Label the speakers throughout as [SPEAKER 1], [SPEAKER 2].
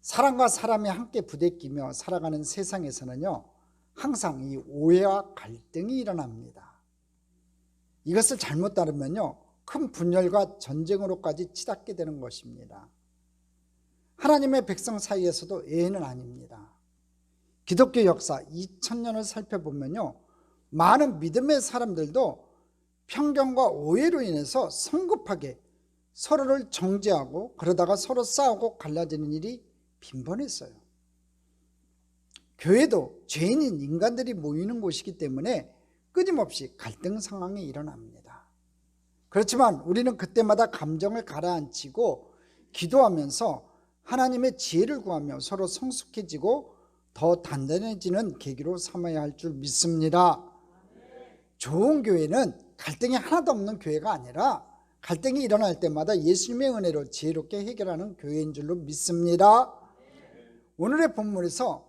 [SPEAKER 1] 사람과 사람이 함께 부대끼며 살아가는 세상에서는요, 항상 이 오해와 갈등이 일어납니다. 이것을 잘못 다루면요, 큰 분열과 전쟁으로까지 치닫게 되는 것입니다. 하나님의 백성 사이에서도 예외는 아닙니다. 기독교 역사 2000년을 살펴보면요, 많은 믿음의 사람들도 편견과 오해로 인해서 성급하게 서로를 정죄하고 그러다가 서로 싸우고 갈라지는 일이 빈번했어요. 교회도 죄인인 인간들이 모이는 곳이기 때문에 끊임없이 갈등 상황이 일어납니다. 그렇지만 우리는 그때마다 감정을 가라앉히고 기도하면서 하나님의 지혜를 구하며 서로 성숙해지고 더 단단해지는 계기로 삼아야 할 줄 믿습니다. 좋은 교회는 갈등이 하나도 없는 교회가 아니라 갈등이 일어날 때마다 예수님의 은혜로 지혜롭게 해결하는 교회인 줄로 믿습니다. 오늘의 본문에서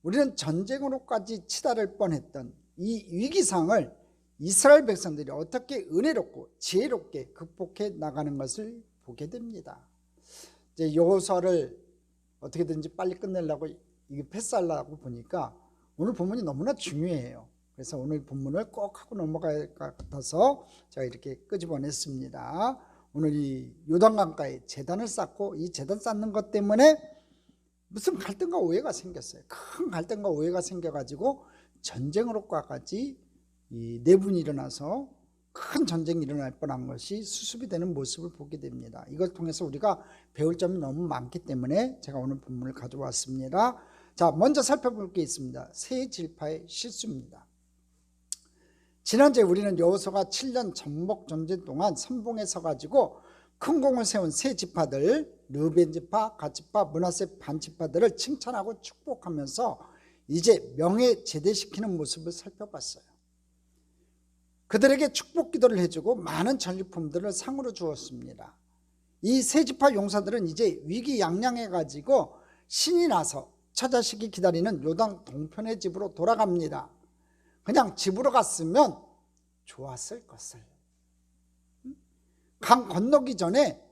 [SPEAKER 1] 우리는 전쟁으로까지 치달을 뻔했던 이 위기상을 이스라엘 백성들이 어떻게 은혜롭고 지혜롭게 극복해 나가는 것을 보게 됩니다. 이제 여호수아를 어떻게든지 빨리 끝내려고 이게 패스하려고 보니까 오늘 본문이 너무나 중요해요. 그래서 오늘 본문을 꼭 하고 넘어가야 할 것 같아서 제가 이렇게 끄집어냈습니다. 오늘 이 요단강가에 제단을 쌓고 이 제단 쌓는 것 때문에 무슨 갈등과 오해가 생겼어요. 큰 갈등과 오해가 생겨가지고 전쟁으로까지 이 내분이 일어나서 큰 전쟁이 일어날 뻔한 것이 수습이 되는 모습을 보게 됩니다. 이걸 통해서 우리가 배울 점이 너무 많기 때문에 제가 오늘 본문을 가져왔습니다. 자, 먼저 살펴볼 게 있습니다. 세 지파의 실수입니다. 지난주에 우리는 여호수아가 7년 전복 전쟁 동안 선봉에 서가지고 큰 공을 세운 세 지파들, 르벤 지파, 갓 지파, 므낫세 반 지파들을 칭찬하고 축복하면서 이제 명예 제대시키는 모습을 살펴봤어요. 그들에게 축복 기도를 해주고 많은 전리품들을 상으로 주었습니다. 이 세 지파 용사들은 이제 위기양양해가지고 신이 나서 처자식이 기다리는 요단 동편의 집으로 돌아갑니다. 그냥 집으로 갔으면 좋았을 것을. 강 건너기 전에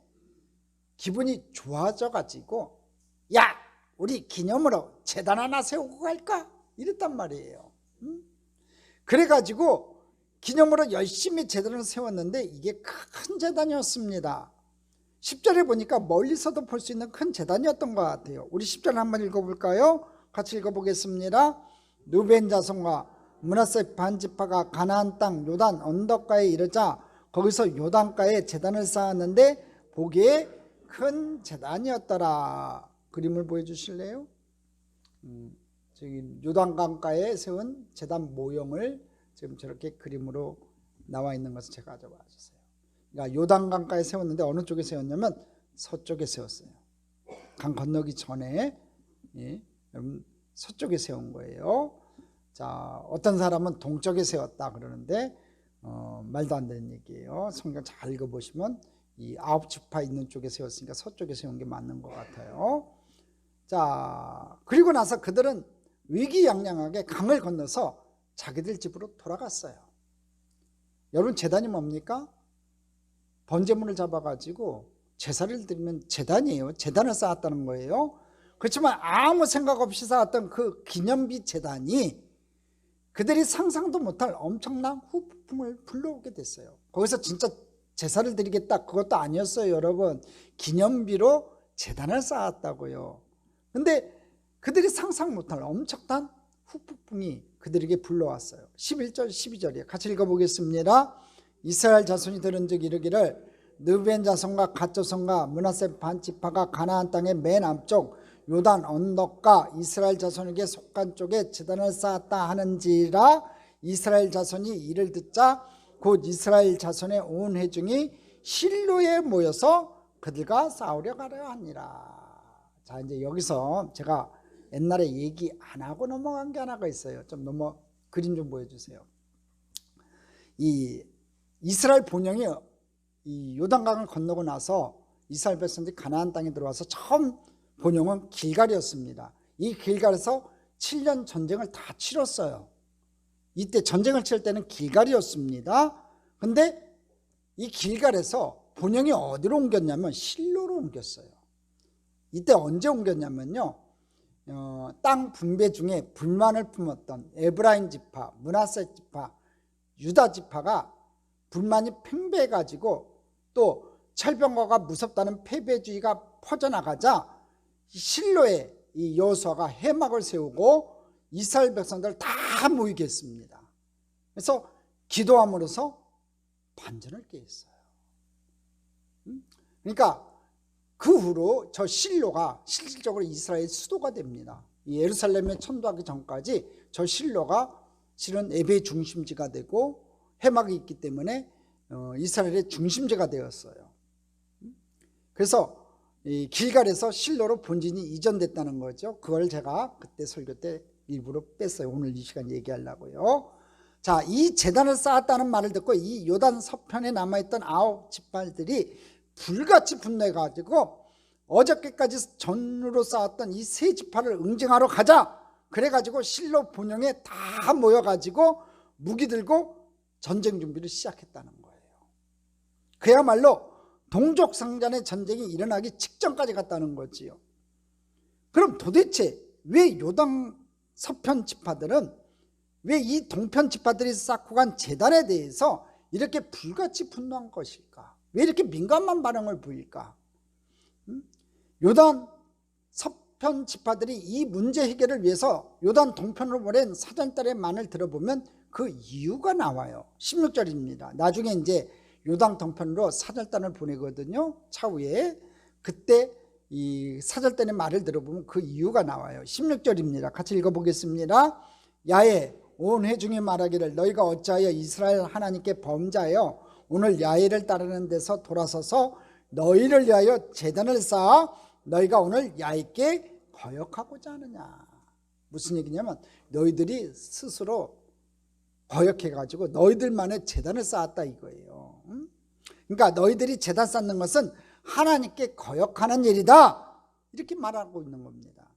[SPEAKER 1] 기분이 좋아져가지고 야, 우리 기념으로 제단 하나 세우고 갈까? 이랬단 말이에요. 그래가지고 기념으로 열심히 제단을 세웠는데 이게 큰 제단이었습니다. 10절에 보니까 멀리서도 볼 수 있는 큰 제단이었던 것 같아요. 우리 10절 한번 읽어볼까요? 같이 읽어보겠습니다. 르벤 자손과 므낫세 반 지파가 가나안 땅 요단 언덕가에 이르자 거기서 요단가에 제단을 쌓았는데 보기에 큰 제단이었더라. 그림을 보여주실래요? 저기 요단강가에 세운 제단 모형을 지금 저렇게 그림으로 나와 있는 것을 제가 가져와 주세요. 그러니까 요단강가에 세웠는데 어느 쪽에 세웠냐면 서쪽에 세웠어요. 강 건너기 전에, 예, 여러분 서쪽에 세운 거예요. 자, 어떤 사람은 동쪽에 세웠다 그러는데 말도 안 되는 얘기예요. 성경 잘 읽어보시면 이 9지파 있는 쪽에 세웠으니까 서쪽에 세운 게 맞는 것 같아요. 자, 그리고 나서 그들은 위기양양하게 강을 건너서 자기들 집으로 돌아갔어요. 여러분, 제단이 뭡니까? 번제물을 잡아가지고 제사를 드리면 제단이에요. 제단을 쌓았다는 거예요. 그렇지만 아무 생각 없이 쌓았던 그 기념비 제단이 그들이 상상도 못할 엄청난 후폭풍을 불러오게 됐어요. 거기서 진짜 제사를 드리겠다 그것도 아니었어요. 여러분, 기념비로 제단을 쌓았다고요. 근데 그들이 상상 못할 엄청난 후폭풍이 그들에게 불러왔어요. 11절 12절이에요. 같이 읽어보겠습니다. 이스라엘 자손이 들은즉 이르기를 르벤 자손과 갓 자손과 므낫세 반 지파가 가나안 땅의 맨 앞쪽 요단 언덕과 이스라엘 자손에게 속한 쪽에 제단을 쌓았다 하는지라. 이스라엘 자손이 이를 듣자 곧 이스라엘 자손의 온 회중이 실로에 모여서 그들과 싸우려 가려 하니라. 자, 이제 여기서 제가 옛날에 얘기 안 하고 넘어간 게 하나가 있어요. 좀 그림 좀 보여주세요. 이 이스라엘 본영이 이 요단강을 건너고 나서 이스라엘 백성들이 가나안 땅에 들어와서 처음 본영은 길갈이었습니다. 이 길갈에서 7년 전쟁을 다 치렀어요. 이때 전쟁을 치를 때는 길갈이었습니다. 근데 이 길갈에서 본영이 어디로 옮겼냐면 실로로 옮겼어요. 이때 언제 옮겼냐면요, 땅 분배 중에 불만을 품었던 에브라임 지파, 므낫세 지파, 유다 지파가 불만이 팽배해가지고 또 철병거가 무섭다는 패배주의가 퍼져나가자 실로에 이 여호수아가 회막을 세우고 이스라엘 백성들 다 모이게 했습니다. 그래서 기도함으로써 반전을 깨했어요. 그러니까 그 후로 저 실로가 실질적으로 이스라엘 수도가 됩니다. 이 예루살렘에 천도하기 전까지 저 실로가 실은 예배의 중심지가 되고 회막이 있기 때문에 이스라엘의 중심지가 되었어요. 그래서 이 길갈에서 실로로 본진이 이전됐다는 거죠. 그걸 제가 그때 설교 때 일부러 뺐어요. 오늘 이 시간 얘기하려고요. 자, 이 제단을 쌓았다는 말을 듣고 이 요단 서편에 남아있던 9지파들이 불같이 분노해가지고 어저께까지 전으로 쌓았던 이 세 지파를 응징하러 가자. 그래가지고 실로 본영에 다 모여가지고 무기 들고 전쟁 준비를 시작했다는 거예요. 그야말로 동족상잔의 전쟁이 일어나기 직전까지 갔다는 거지요. 그럼 도대체 왜 요단 서편 지파들은, 왜 이 동편 지파들이 쌓고 간 제단에 대해서 이렇게 불같이 분노한 것일까? 왜 이렇게 민감한 반응을 보일까? 요단 서편 지파들이 이 문제 해결을 위해서 요단 동편으로 보낸 사절단의 말을 들어보면 그 이유가 나와요. 16절입니다. 나중에 이제 요단 동편으로 사절단을 보내거든요. 차후에. 그때 이 사절단의 말을 들어보면 그 이유가 나와요. 16절입니다. 같이 읽어보겠습니다. 야에 온 회중이 말하기를 너희가 어찌하여 이스라엘 하나님께 범죄하여 오늘 야훼를 따르는 데서 돌아서서 너희를 위하여 제단을 쌓아 너희가 오늘 야훼께 거역하고자 하느냐. 무슨 얘기냐면 너희들이 스스로 거역해가지고 너희들만의 제단을 쌓았다 이거예요. 그러니까 너희들이 제단 쌓는 것은 하나님께 거역하는 일이다, 이렇게 말하고 있는 겁니다.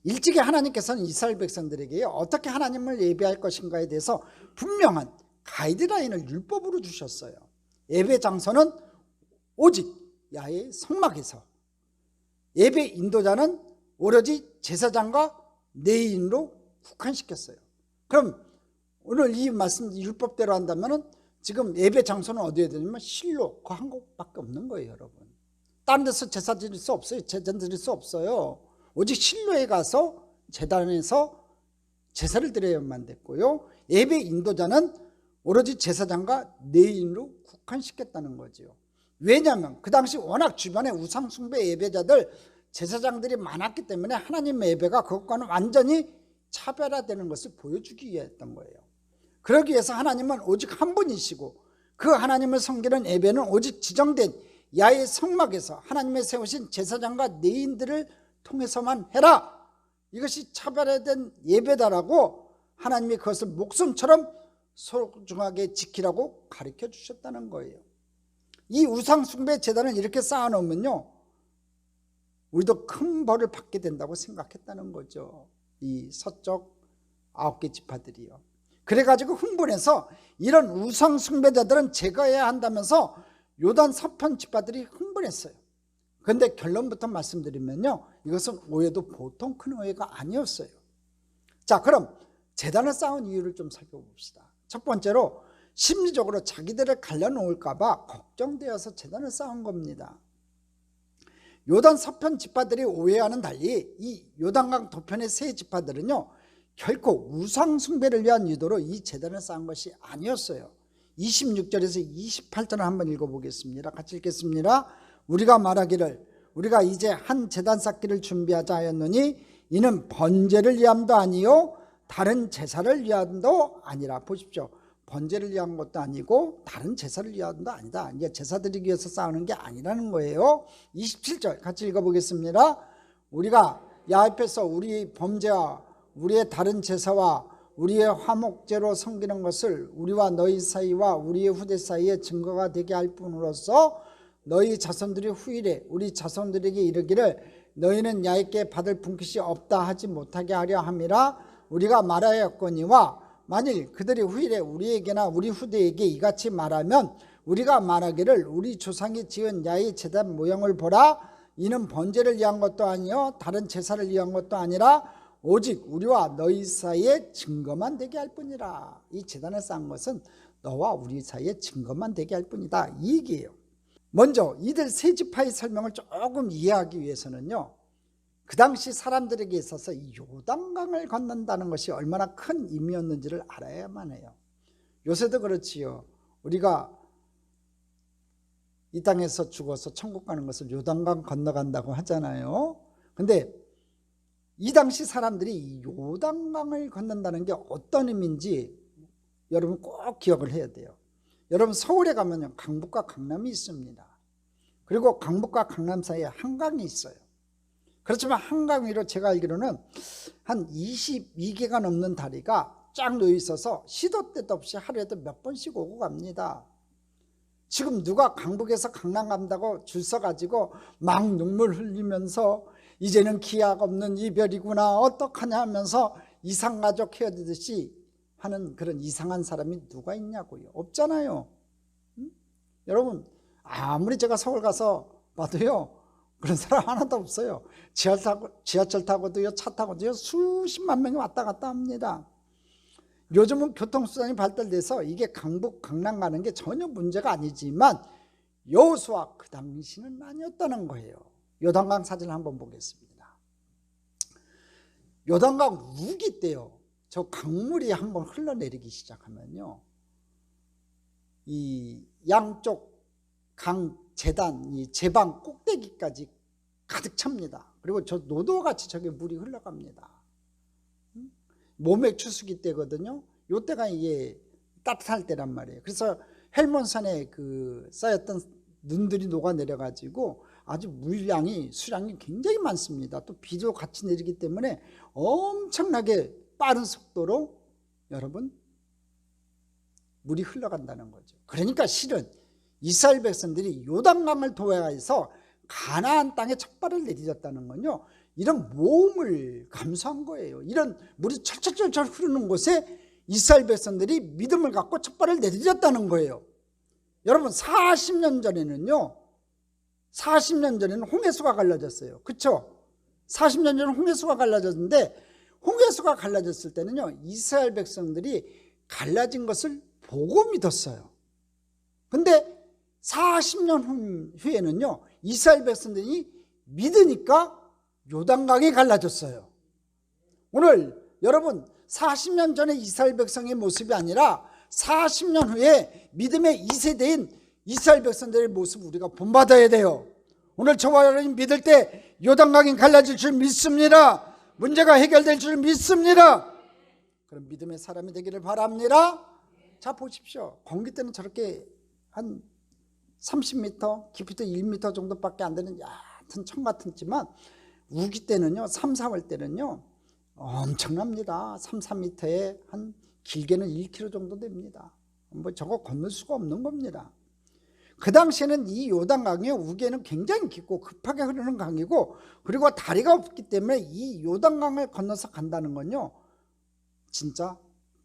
[SPEAKER 1] 일찍이 하나님께서는 이스라엘 백성들에게 어떻게 하나님을 예배할 것인가에 대해서 분명한 가이드라인을 율법으로 주셨어요. 예배 장소는 오직 야훼 성막에서, 예배 인도자는 오로지 제사장과 레위인으로 국한시켰어요. 그럼 오늘 이 말씀 율법대로 한다면 지금 예배 장소는 어디에 되냐면 실로, 그 한 곳밖에 없는 거예요, 여러분. 다른 데서 제사 드릴 수 없어요. 제단 드릴 수 없어요. 오직 실로에 가서 제단에서 제사를 드려야만 됐고요. 예배 인도자는 오로지 제사장과 레위인으로 국한시켰다는 거죠. 왜냐하면 그 당시 워낙 주변에 우상 숭배 예배자들, 제사장들이 많았기 때문에 하나님의 예배가 그것과는 완전히 차별화되는 것을 보여주기 위했던 거예요. 그러기 위해서 하나님은 오직 한 분이시고 그 하나님을 섬기는 예배는 오직 지정된 야훼 성막에서 하나님의 세우신 제사장과 레위인들을 통해서만 해라. 이것이 차별화된 예배다라고 하나님이 그것을 목숨처럼 소중하게 지키라고 가르쳐 주셨다는 거예요. 이 우상 숭배 제단을 이렇게 쌓아놓으면요, 우리도 큰 벌을 받게 된다고 생각했다는 거죠. 이 서쪽 9개 지파들이요. 그래가지고 흥분해서 이런 우상 숭배자들은 제거해야 한다면서 요단 서편 지파들이 흥분했어요. 그런데 결론부터 말씀드리면요, 이것은 오해도 보통 큰 오해가 아니었어요. 자, 그럼 제단을 쌓은 이유를 좀 살펴봅시다. 첫 번째로 심리적으로 자기들을 갈라놓을까 봐 걱정되어서 제단을 쌓은 겁니다. 요단 서편 지파들이 오해와는 달리 이 요단강 도편의 세 지파들은요, 결코 우상 숭배를 위한 의도로 이 제단을 쌓은 것이 아니었어요. 26절에서 28절을 한번 읽어보겠습니다. 같이 읽겠습니다. 우리가 말하기를 우리가 이제 한 제단 쌓기를 준비하자 하였노니 이는 번제를 위함도 아니요 다른 제사를 위함도 아니라. 보십시오. 번제를 위한 것도 아니고 다른 제사를 위함도 아니다. 이제 제사 드리기 위해서 쌓는 게 아니라는 거예요. 27절 같이 읽어보겠습니다. 우리가 야훼에서 우리 범죄와 우리의 다른 제사와 우리의 화목제로 섬기는 것을 우리와 너희 사이와 우리의 후대 사이에 증거가 되게 할 뿐으로써 너희 자손들이 후일에 우리 자손들에게 이르기를 너희는 야훼께 받을 분깃이 없다 하지 못하게 하려 함이라 우리가 말하였거니와 만일 그들이 후일에 우리에게나 우리 후대에게 이같이 말하면 우리가 말하기를 우리 조상이 지은 야훼 제단 모형을 보라. 이는 번제를 위한 것도 아니요 다른 제사를 위한 것도 아니라 오직 우리와 너희 사이에 증거만 되게 할 뿐이라. 이 제단을 쌓은 것은 너와 우리 사이에 증거만 되게 할 뿐이다, 이 얘기예요. 먼저 이들 세 지파의 설명을 조금 이해하기 위해서는요, 그 당시 사람들에게 있어서 이 요단강을 건넌다는 것이 얼마나 큰 의미였는지를 알아야만 해요. 요새도 그렇지요. 우리가 이 땅에서 죽어서 천국 가는 것을 요단강 건너간다고 하잖아요. 근데 이 당시 사람들이 이 요단강을 건넌다는 게 어떤 의미인지 여러분 꼭 기억을 해야 돼요. 여러분 서울에 가면 강북과 강남이 있습니다. 그리고 강북과 강남 사이에 한강이 있어요. 그렇지만 한강 위로 제가 알기로는 한 22개가 넘는 다리가 쫙 놓여 있어서 시도 때도 없이 하루에도 몇 번씩 오고 갑니다. 지금 누가 강북에서 강남 간다고 줄 서가지고 막 눈물 흘리면서 이제는 기약 없는 이별이구나 어떡하냐 하면서 이상가족 헤어지듯이 하는 그런 이상한 사람이 누가 있냐고요. 없잖아요. 여러분 아무리 제가 서울 가서 봐도요 그런 사람 하나도 없어요. 지하철 타고도요, 차 타고도요 수십만 명이 왔다 갔다 합니다. 요즘은 교통수단이 발달돼서 이게 강북, 강남 가는 게 전혀 문제가 아니지만 여호수아 그 당시는 아니었다는 거예요. 요단강 사진을 한번 보겠습니다. 요단강 우기 때요, 저 강물이 한번 흘러내리기 시작하면요, 이 양쪽 강 제단, 이 제방 꼭대기까지 가득 찹니다. 그리고 저 노도같이 저게 물이 흘러갑니다. 모맥 추수기 때거든요. 요때가 이게 따뜻할 때란 말이에요. 그래서 헬몬산에 그 쌓였던 눈들이 녹아내려가지고 아주 물량이, 수량이 굉장히 많습니다. 또 비도 같이 내리기 때문에 엄청나게 빠른 속도로 여러분 물이 흘러간다는 거죠. 그러니까 실은 이스라엘 백성들이 요단강을 도하여서 가나안 땅에 첫 발을 내딛었다는 건요, 이런 모험을 감수한 거예요. 이런 물이 철철철철 흐르는 곳에 이스라엘 백성들이 믿음을 갖고 첫 발을 내딛었다는 거예요. 여러분 40년 전에는 홍해수가 갈라졌어요. 그렇죠? 40년 전에 홍해수가 갈라졌는데, 홍해수가 갈라졌을 때는요 이스라엘 백성들이 갈라진 것을 보고 믿었어요. 근데 40년 후에는요 이스라엘 백성들이 믿으니까 요단강이 갈라졌어요. 오늘 여러분 40년 전에 이스라엘 백성의 모습이 아니라 40년 후에 믿음의 2세대인 이스라엘 백성들의 모습을 우리가 본받아야 돼요. 오늘 저와 여러분이 믿을 때 요단강이 갈라질 줄 믿습니다. 문제가 해결될 줄 믿습니다. 그럼 믿음의 사람이 되기를 바랍니다. 자 보십시오. 건기 때는 저렇게 한 30m, 깊이도 1m 정도밖에 안 되는 얕은 청 같았지만 우기 때는요, 3, 4월 때는요 엄청납니다. 3, 4m에 한 길게는 1km 정도 됩니다. 뭐 저거 건널 수가 없는 겁니다. 그 당시에는 이 요단강의 우기에는 굉장히 깊고 급하게 흐르는 강이고, 그리고 다리가 없기 때문에 이 요단강을 건너서 간다는 건요 진짜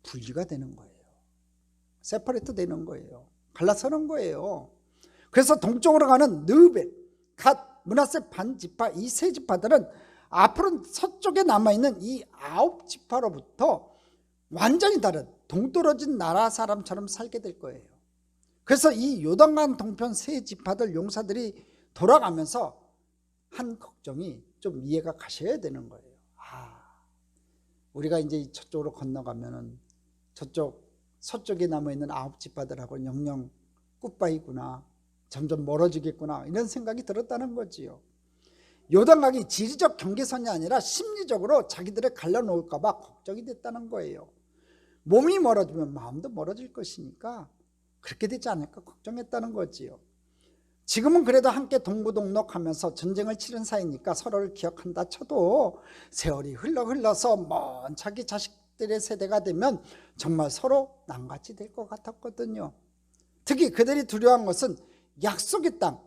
[SPEAKER 1] 분리가 되는 거예요. 세퍼레이트 되는 거예요. 갈라서는 거예요. 그래서 동쪽으로 가는 느베, 갓, 므낫세 반지파, 이 세 지파들은 앞으로 서쪽에 남아있는 이 9지파로부터 완전히 다른 동떨어진 나라 사람처럼 살게 될 거예요. 그래서 이 요단강 동편 세 지파들 용사들이 돌아가면서 한 걱정이 좀 이해가 가셔야 되는 거예요. 우리가 이제 저쪽으로 건너가면은 저쪽 서쪽에 남아있는 9지파들하고 영영 굿바이구나, 점점 멀어지겠구나, 이런 생각이 들었다는 거지요. 요단강이 지리적 경계선이 아니라 심리적으로 자기들을 갈라놓을까 봐 걱정이 됐다는 거예요. 몸이 멀어지면 마음도 멀어질 것이니까 그렇게 되지 않을까 걱정했다는 거지요. 지금은 그래도 함께 동고동락하면서 전쟁을 치른 사이니까 서로를 기억한다 쳐도 세월이 흘러서 먼 자기 자식들의 세대가 되면 정말 서로 낭같이 될 것 같았거든요. 특히 그들이 두려워한 것은 약속의 땅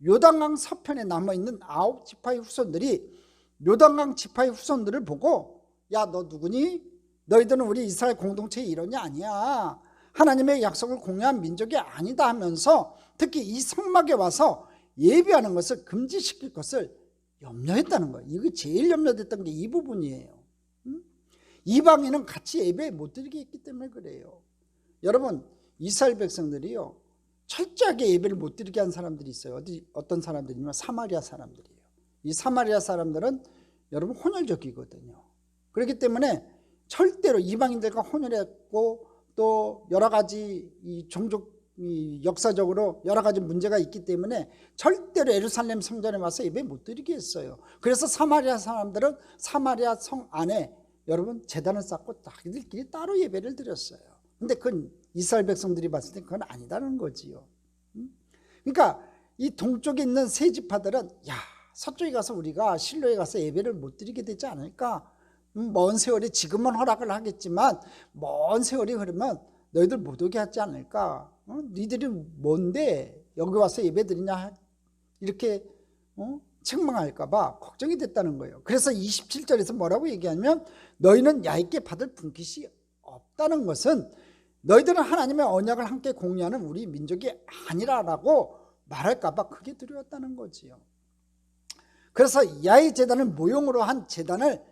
[SPEAKER 1] 요단강 서편에 남아있는 9지파의 후손들이 요단강 지파의 후손들을 보고, 야 너 누구니? 너희들은 우리 이스라엘 공동체의 일원이 아니야, 하나님의 약속을 공유한 민족이 아니다 하면서 특히 이 성막에 와서 예배하는 것을 금지시킬 것을 염려했다는 거예요. 이게 제일 염려됐던 게 이 부분이에요. 이방인은 같이 예배 못 드리게 했기 때문에 그래요. 여러분, 이스라엘 백성들이요, 철저하게 예배를 못 드리게 한 사람들이 있어요. 어떤 사람들이냐면 사마리아 사람들이에요. 이 사마리아 사람들은 여러분 혼혈족이거든요. 그렇기 때문에 절대로 이방인들과 혼혈했고, 또 여러 가지 이 종족 역사적으로 여러 가지 문제가 있기 때문에 절대로 예루살렘 성전에 와서 예배 못 드리게 했어요. 그래서 사마리아 사람들은 사마리아 성 안에 여러분 제단을 쌓고 자기들끼리 따로 예배를 드렸어요. 근데 그건 이스라엘 백성들이 봤을 때 그건 아니다는 거지요. 그러니까 이 동쪽에 있는 세 지파들은 야, 서쪽에 가서 우리가 실로에 가서 예배를 못 드리게 되지 않을까? 먼 세월이 지금은 허락을 하겠지만 먼 세월이 흐르면 너희들 못 오게 하지 않을까? 니들이 뭔데 여기 와서 예배 드리냐? 이렇게 책망할까 봐 걱정이 됐다는 거예요. 그래서 27절에서 뭐라고 얘기하냐면 너희는 얇게 받을 분깃이 없다는 것은 너희들은 하나님의 언약을 함께 공유하는 우리 민족이 아니라라고 말할까 봐 그게 두려웠다는 거지요. 그래서 야훼 제단을 모형으로 한 제단을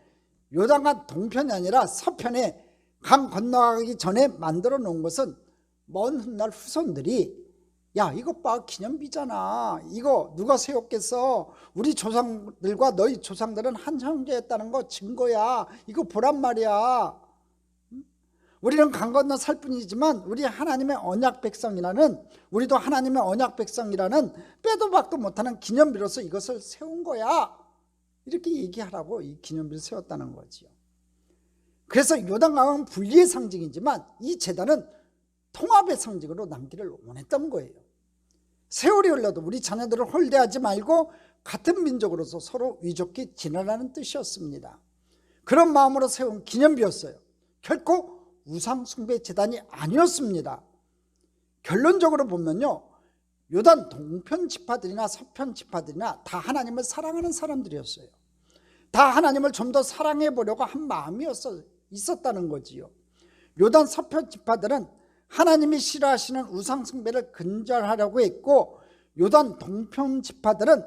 [SPEAKER 1] 요단강 동편이 아니라 서편에 강 건너가기 전에 만들어 놓은 것은 먼 훗날 후손들이 야, 이것 봐, 기념비잖아. 이거 누가 세웠겠어? 우리 조상들과 너희 조상들은 한 형제였다는 거 증거야. 이거 보란 말이야. 우리는 강 건너 살 뿐이지만 우리 하나님의 언약 백성이라는, 우리도 하나님의 언약 백성이라는 빼도 박도 못하는 기념비로서 이것을 세운 거야. 이렇게 얘기하라고 이 기념비를 세웠다는 거지요. 그래서 요단강은 분리의 상징이지만 이 제단은 통합의 상징으로 남기를 원했던 거예요. 세월이 흘러도 우리 자녀들을 홀대하지 말고 같은 민족으로서 서로 위좋게 지내라는 뜻이었습니다. 그런 마음으로 세운 기념비였어요. 결코 우상 숭배 제단이 아니었습니다. 결론적으로 보면요, 요단 동편 지파들이나 서편 지파들이나 다 하나님을 사랑하는 사람들이었어요. 다 하나님을 좀 더 사랑해 보려고 한 마음이 있었다는 거지요. 요단 서편 지파들은 하나님이 싫어하시는 우상 숭배를 근절하려고 했고, 요단 동편 지파들은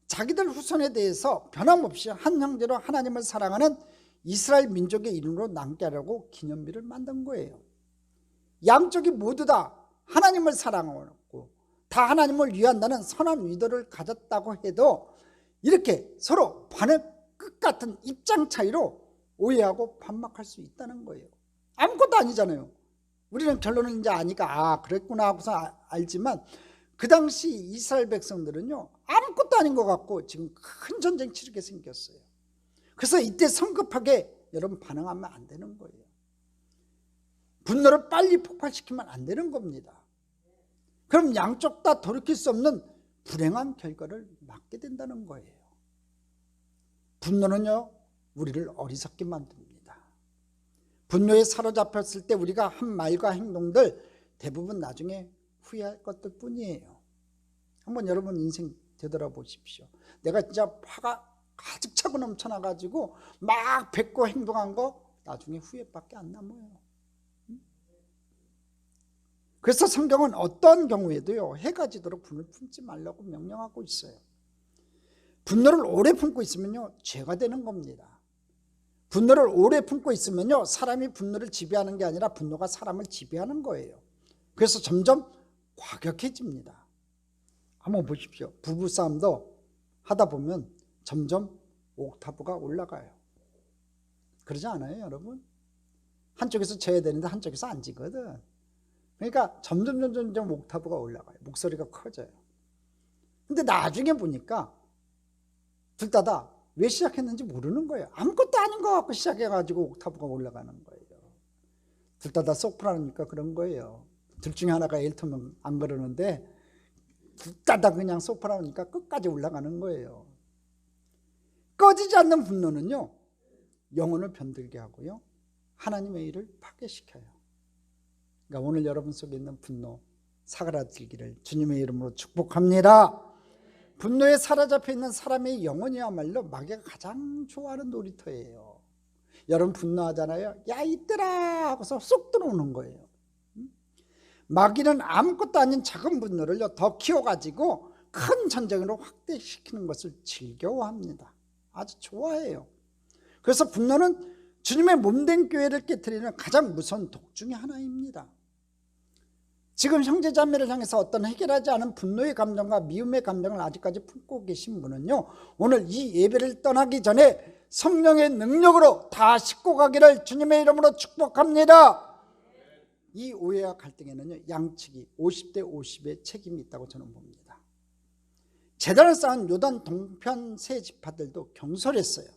[SPEAKER 1] 자기들 후손에 대해서 변함없이 한 형제로 하나님을 사랑하는 이스라엘 민족의 이름으로 남게 하려고 기념비를 만든 거예요. 양쪽이 모두 다 하나님을 사랑하고 다 하나님을 위한다는 선한 의도를 가졌다고 해도 이렇게 서로 반의 끝 같은 입장 차이로 오해하고 반박할 수 있다는 거예요. 아무것도 아니잖아요. 우리는 결론을 이제 아니까 그랬구나 하고서 알지만 그 당시 이스라엘 백성들은요, 아무것도 아닌 것 같고 지금 큰 전쟁 치르게 생겼어요. 그래서 이때 성급하게 여러분 반응하면 안 되는 거예요. 분노를 빨리 폭발시키면 안 되는 겁니다. 그럼 양쪽 다 돌이킬 수 없는 불행한 결과를 맞게 된다는 거예요. 분노는요, 우리를 어리석게 만듭니다. 분노에 사로잡혔을 때 우리가 한 말과 행동들 대부분 나중에 후회할 것들 뿐이에요. 한번 여러분 인생 되돌아보십시오. 내가 진짜 화가 가득 차고 넘쳐나가지고 막 뱉고 행동한 거 나중에 후회밖에 안 남아요. 그래서 성경은 어떤 경우에도요, 해가 지도록 분을 품지 말라고 명령하고 있어요. 분노를 오래 품고 있으면요, 죄가 되는 겁니다. 분노를 오래 품고 있으면요, 사람이 분노를 지배하는 게 아니라 분노가 사람을 지배하는 거예요. 그래서 점점 과격해집니다. 한번 보십시오. 부부싸움도 하다 보면 점점 옥타브가 올라가요. 그러지 않아요, 여러분? 한쪽에서 져야 되는데 한쪽에서 안 지거든. 그러니까 점점 옥타브가 올라가요. 목소리가 커져요. 근데 나중에 보니까 둘 다 왜 시작했는지 모르는 거예요. 아무것도 아닌 것 같고 시작해가지고 옥타브가 올라가는 거예요. 둘 다 소프라노니까 그런 거예요. 둘 중에 하나가 엘토는 안 그러는데 둘 다 그냥 소프라노니까 끝까지 올라가는 거예요. 꺼지지 않는 분노는요, 영혼을 병들게 하고요, 하나님의 일을 파괴시켜요. 그러니까 오늘 여러분 속에 있는 분노 사그라들기를 주님의 이름으로 축복합니다. 분노에 사로잡혀 있는 사람의 영혼이야말로 마귀가 가장 좋아하는 놀이터예요. 여러분 분노하잖아요. 야, 이때라 하고서 쏙 들어오는 거예요. 마귀는 아무것도 아닌 작은 분노를 더 키워가지고 큰 전쟁으로 확대시키는 것을 즐거워합니다. 아주 좋아해요. 그래서 분노는 주님의 몸된 교회를 깨트리는 가장 무서운 독 중에 하나입니다. 지금 형제자매를 향해서 어떤 해결하지 않은 분노의 감정과 미움의 감정을 아직까지 품고 계신 분은요, 오늘 이 예배를 떠나기 전에 성령의 능력으로 다 씻고 가기를 주님의 이름으로 축복합니다. 이 오해와 갈등에는요, 양측이 50대 50의 책임이 있다고 저는 봅니다. 제단을 쌓은 요단 동편 세 지파들도 경솔했어요.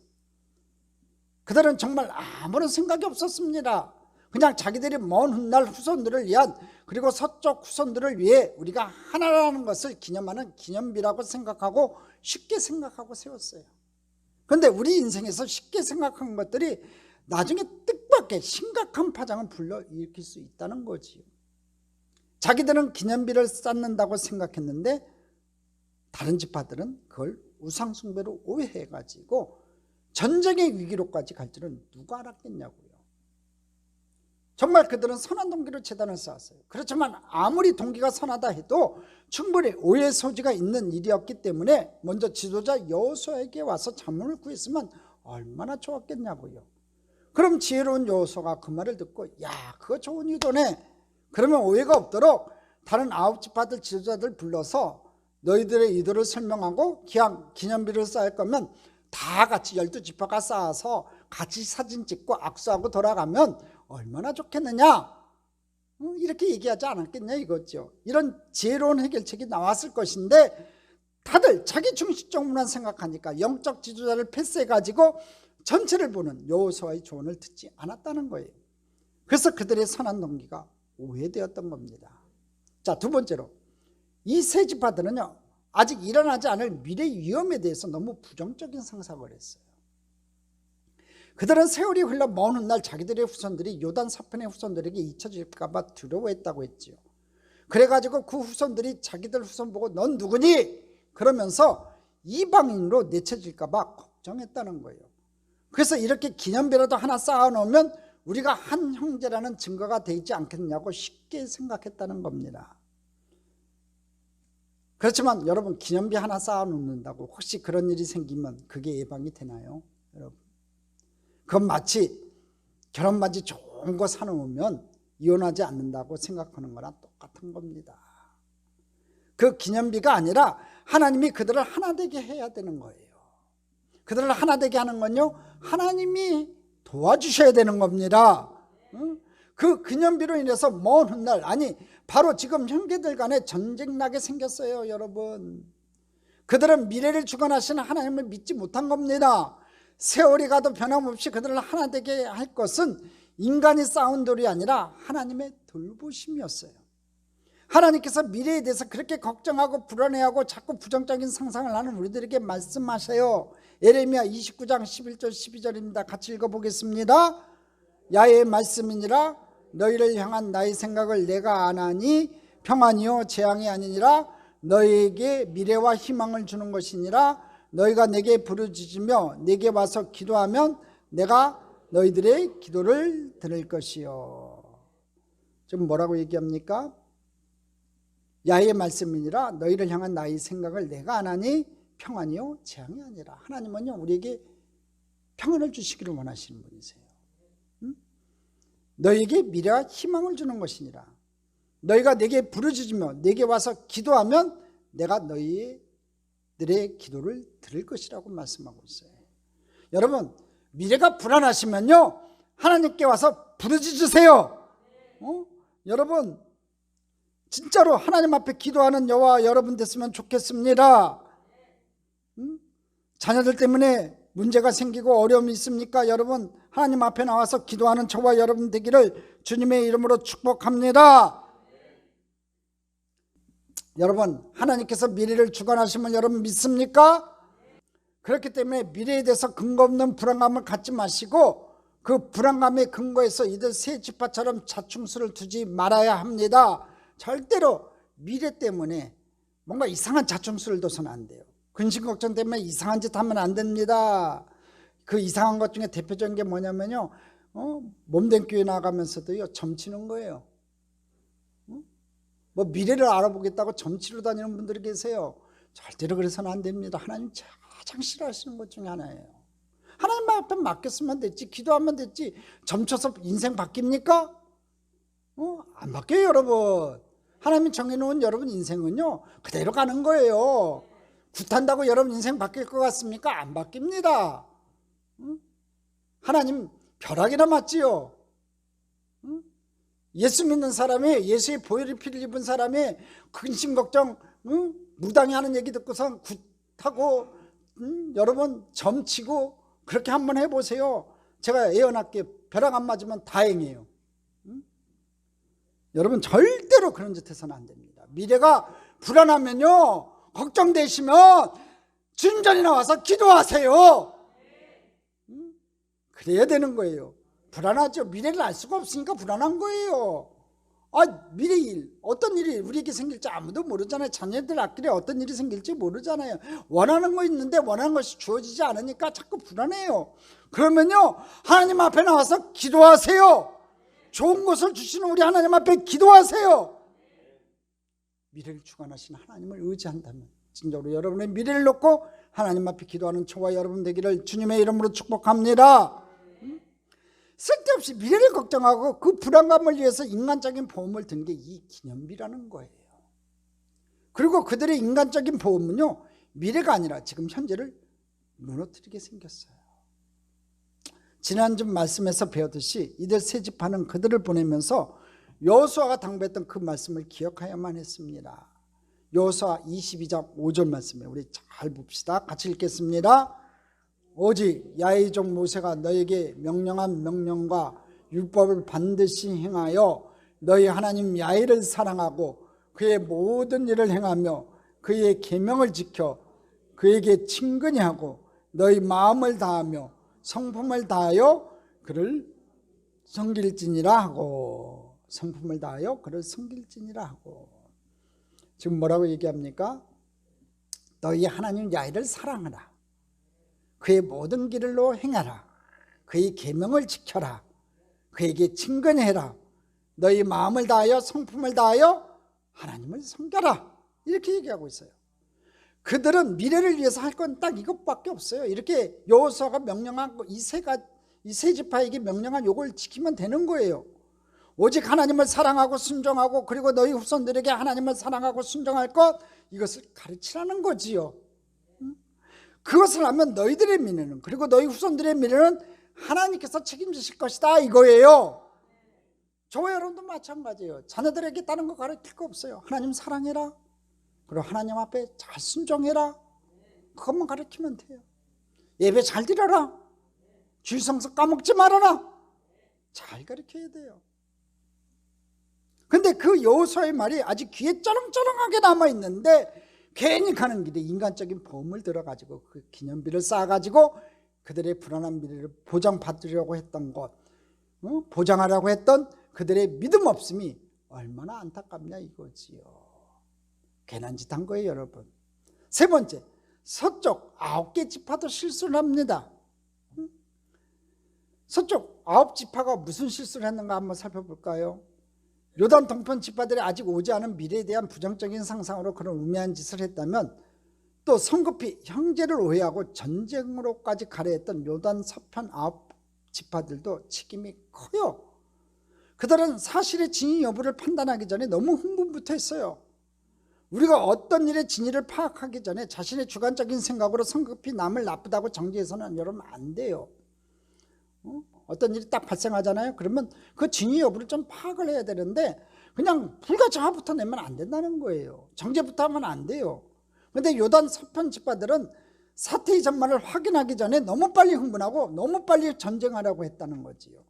[SPEAKER 1] 그들은 정말 아무런 생각이 없었습니다. 그냥 자기들이 먼 훗날 후손들을 위한, 그리고 서쪽 후손들을 위해 우리가 하나라는 것을 기념하는 기념비라고 생각하고 쉽게 생각하고 세웠어요. 그런데 우리 인생에서 쉽게 생각한 것들이 나중에 뜻밖의 심각한 파장을 불러일으킬 수 있다는 거지요. 자기들은 기념비를 쌓는다고 생각했는데 다른 지파들은 그걸 우상숭배로 오해해가지고 전쟁의 위기로까지 갈 줄은 누가 알았겠냐고요. 정말 그들은 선한 동기로 제단을 쌓았어요. 그렇지만 아무리 동기가 선하다 해도 충분히 오해의 소지가 있는 일이었기 때문에 먼저 지도자 여호수아에게 와서 자문을 구했으면 얼마나 좋았겠냐고요. 그럼 지혜로운 여호수아가 그 말을 듣고, 야, 그거 좋은 의도네. 그러면 오해가 없도록 다른 9지파들 지도자들 불러서 너희들의 의도를 설명하고 기념비를 쌓을 거면 다 같이 12지파가 쌓아서 같이 사진 찍고 악수하고 돌아가면 얼마나 좋겠느냐, 이렇게 얘기하지 않았겠냐 이거죠. 이런 지혜로운 해결책이 나왔을 것인데 다들 자기 중심적으로만 생각하니까 영적 지도자를 패스해가지고 전체를 보는 여호수아의 조언을 듣지 않았다는 거예요. 그래서 그들의 선한 동기가 오해되었던 겁니다. 자, 두 번째로 이 세 지파들은요, 아직 일어나지 않을 미래 위험에 대해서 너무 부정적인 상상을 했어요. 그들은 세월이 흘러 먼 훗날 자기들의 후손들이 요단 서편의 후손들에게 잊혀질까 봐 두려워했다고 했지요. 그래가지고 그 후손들이 자기들 후손 보고 넌 누구니? 그러면서 이방인으로 내쳐질까 봐 걱정했다는 거예요. 그래서 이렇게 기념비라도 하나 쌓아놓으면 우리가 한 형제라는 증거가 되지 않겠냐고 쉽게 생각했다는 겁니다. 그렇지만 여러분, 기념비 하나 쌓아놓는다고 혹시 그런 일이 생기면 그게 예방이 되나요? 여러분, 그건 마치 결혼반지 좋은 거 사놓으면 이혼하지 않는다고 생각하는 거랑 똑같은 겁니다. 그 기념비가 아니라 하나님이 그들을 하나 되게 해야 되는 거예요. 그들을 하나 되게 하는 건요, 하나님이 도와주셔야 되는 겁니다. 그 기념비로 인해서 먼 훗날, 아니 바로 지금 형제들 간에 전쟁 나게 생겼어요. 여러분, 그들은 미래를 주관하시는 하나님을 믿지 못한 겁니다. 세월이 가도 변함없이 그들을 하나 되게 할 것은 인간이 쌓은 돌이 아니라 하나님의 돌보심이었어요. 하나님께서 미래에 대해서 그렇게 걱정하고 불안해하고 자꾸 부정적인 상상을 하는 우리들에게 말씀하셔요. 예레미야 29장 11절 12절입니다. 같이 읽어보겠습니다. 야의 말씀이니라 너희를 향한 나의 생각을 내가 아나니 평안이요 재앙이 아니니라 너희에게 미래와 희망을 주는 것이니라 너희가 내게 부르짖으며 내게 와서 기도하면 내가 너희들의 기도를 들을 것이요. 지금 뭐라고 얘기합니까? 야의 말씀이니라 너희를 향한 나의 생각을 내가 아나니 평안이요 재앙이 아니라. 하나님은요, 우리에게 평안을 주시기를 원하시는 분이세요. 너희에게 미래와 희망을 주는 것이니라. 너희가 내게 부르짖으며 내게 와서 기도하면 내가 너희들의 기도를 들을 것이라고 말씀하고 있어요. 여러분, 미래가 불안하시면요, 하나님께 와서 부르짖으세요. 여러분, 진짜로 하나님 앞에 기도하는 여호와 여러분 됐으면 좋겠습니다. 자녀들 때문에 문제가 생기고 어려움이 있습니까? 여러분, 하나님 앞에 나와서 기도하는 저와 여러분 되기를 주님의 이름으로 축복합니다. 여러분, 하나님께서 미래를 주관하심을 여러분 믿습니까? 그렇기 때문에 미래에 대해서 근거 없는 불안감을 갖지 마시고 그 불안감의 근거에서 이들 세 지파처럼 자충수를 두지 말아야 합니다. 절대로 미래 때문에 뭔가 이상한 자충수를 둬서는 안 돼요. 근심 걱정 때문에 이상한 짓 하면 안 됩니다. 그 이상한 것 중에 대표적인 게 뭐냐면요, 몸된 교회 나가면서도요 점치는 거예요. 뭐 미래를 알아보겠다고 점치러 다니는 분들이 계세요. 절대로 그래서는 안 됩니다. 하나님 가장 싫어하시는 것 중에 하나예요. 하나님 앞에 맡겼으면 됐지, 기도하면 됐지, 점쳐서 인생 바뀝니까? 안 바뀌어요, 여러분. 하나님이 정해놓은 여러분 인생은요 그대로 가는 거예요. 굿한다고 여러분 인생 바뀔 것 같습니까? 안 바뀝니다. 하나님 벼락이나 맞지요. 예수 믿는 사람이, 예수의 보혈의 피를 입은 사람이 근심 걱정 무당이 하는 얘기 듣고서 굿하고 여러분 점치고 그렇게 한번 해보세요. 제가 예언할게요. 벼락 안 맞으면 다행이에요. 여러분 절대로 그런 짓 해서는 안 됩니다. 미래가 불안하면요, 걱정되시면 진전이 나와서 기도하세요. 그래야 되는 거예요. 불안하죠. 미래를 알 수가 없으니까 불안한 거예요. 미래 일, 어떤 일이 우리에게 생길지 아무도 모르잖아요. 자녀들 앞길에 어떤 일이 생길지 모르잖아요. 원하는 거 있는데 원하는 것이 주어지지 않으니까 자꾸 불안해요. 그러면요 하나님 앞에 나와서 기도하세요. 좋은 것을 주시는 우리 하나님 앞에 기도하세요. 미래를 주관하시는 하나님을 의지한다면 진정으로 여러분의 미래를 놓고 하나님 앞에 기도하는 저와 여러분 되기를 주님의 이름으로 축복합니다. 쓸데없이 미래를 걱정하고 그 불안감을 위해서 인간적인 보험을 든 게 이 기념비라는 거예요. 그리고 그들의 인간적인 보험은요 미래가 아니라 지금 현재를 무너뜨리게 생겼어요. 지난주 말씀에서 배웠듯이 이들 세 지파는 그들을 보내면서 여호수아가 당부했던 그 말씀을 기억해야만 했습니다. 여호수아 22장 5절 말씀에 우리 잘 봅시다. 같이 읽겠습니다. 오직 야훼의 종 모세가 너에게 명령한 명령과 율법을 반드시 행하여 너희 하나님 야훼를 사랑하고 그의 모든 일을 행하며 그의 계명을 지켜 그에게 친근히 하고 너희 마음을 다하며 성품을 다하여 그를 섬길지니라 하고, 성품을 다하여 그를 섬길지니라 하고. 지금 뭐라고 얘기합니까? 너희 하나님 야훼를 사랑하라. 그의 모든 길로 행하라. 그의 계명을 지켜라. 그에게 친근해라. 너희 마음을 다하여 성품을 다하여 하나님을 섬겨라. 이렇게 얘기하고 있어요. 그들은 미래를 위해서 할 건 딱 이것밖에 없어요. 이렇게 여호수아가 명령한 이 세 지파에게 명령한 요걸 지키면 되는 거예요. 오직 하나님을 사랑하고 순종하고 그리고 너희 후손들에게 하나님을 사랑하고 순종할 것, 이것을 가르치라는 거지요. 그것을 하면 너희들의 미래는, 그리고 너희 후손들의 미래는 하나님께서 책임지실 것이다 이거예요. 저와 여러분도 마찬가지예요. 자녀들에게 다른 거 가르칠 거 없어요. 하나님 사랑해라. 그리고 하나님 앞에 잘 순종해라. 그것만 가르치면 돼요. 예배 잘 드려라. 주일 성수 까먹지 말아라. 잘 가르쳐야 돼요. 근데 그 여호수아의 말이 아직 귀에 쩌렁쩌렁하게 남아있는데 괜히 가는 길에 인간적인 보험을 들어가지고 그 기념비를 쌓아가지고 그들의 불안한 미래를 보장받으려고 했던 것, 보장하려고 했던 그들의 믿음 없음이 얼마나 안타깝냐 이거지요. 괜한 짓 한 거예요, 여러분. 세 번째, 서쪽 9개 지파도 실수를 합니다. 서쪽 9지파가 무슨 실수를 했는가 한번 살펴볼까요? 요단 동편 지파들이 아직 오지 않은 미래에 대한 부정적인 상상으로 그런 우매한 짓을 했다면, 또 성급히 형제를 오해하고 전쟁으로까지 가려했던 요단 서편 9지파들도 책임이 커요. 그들은 사실의 진위 여부를 판단하기 전에 너무 흥분부터 했어요. 우리가 어떤 일의 진위를 파악하기 전에 자신의 주관적인 생각으로 성급히 남을 나쁘다고 정죄해서는 여러분 안 돼요. 어떤 일이 딱 발생하잖아요. 그러면 그 진위 여부를 좀 파악을 해야 되는데 그냥 불가정하부터 내면 안 된다는 거예요. 정죄부터 하면 안 돼요. 그런데 요단 서편 지파들은 사태의 전말을 확인하기 전에 너무 빨리 흥분하고 너무 빨리 전쟁하려고 했다는 거지요.